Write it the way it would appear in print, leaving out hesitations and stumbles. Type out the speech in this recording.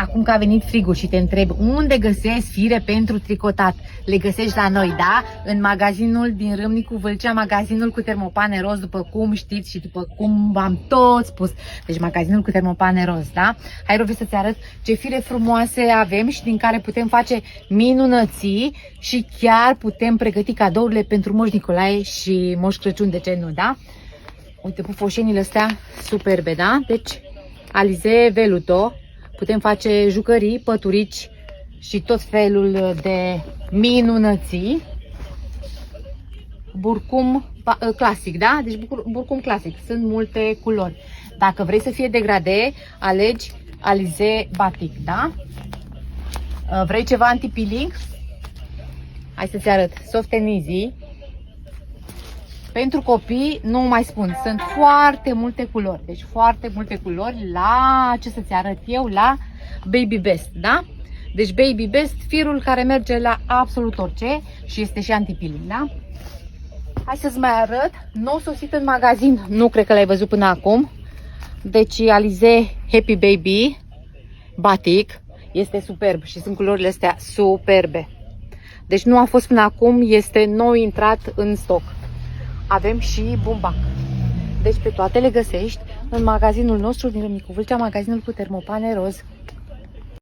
acum că a venit frigul și te întreb unde găsesc fire pentru tricotat, le găsești la noi, da? În magazinul din Râmnicu Vâlcea, magazinul cu termopane roz, după cum știți și după cum v-am tot spus. Deci magazinul cu termopane roz, da? Hai, Rovi, să-ți arăt ce fire frumoase avem și din care putem face minunății și chiar putem pregăti cadourile pentru Moș Nicolae și Moș Crăciun, de ce nu, da? Uite, pufoșenile astea superbe, da? Deci, Alize Veluto. Putem face jucării, păturici și tot felul de minunății. Burcum clasic, da? Deci burcum clasic. Sunt multe culori. Dacă vrei să fie degradé, alegi Alize Batik, da? Vrei ceva anti-peeling? Hai să-ți arăt. Soft and Easy. Pentru copii, nu mai spun, sunt foarte multe culori. Deci foarte multe culori la, ce să-ți arăt eu, la Baby Best, da? Deci Baby Best, firul care merge la absolut orice și este și anti-peeling, da? Hai să-ți mai arăt, nou sosit în magazin, nu cred că l-ai văzut până acum. Deci Alize Happy Baby Batik este superb și sunt culorile astea superbe. Deci nu a fost până acum, este nou intrat în stoc. Avem și bumbac. Deci pe toate le găsești în magazinul nostru din Râmnicu Vâlcea, magazinul cu termopane roz.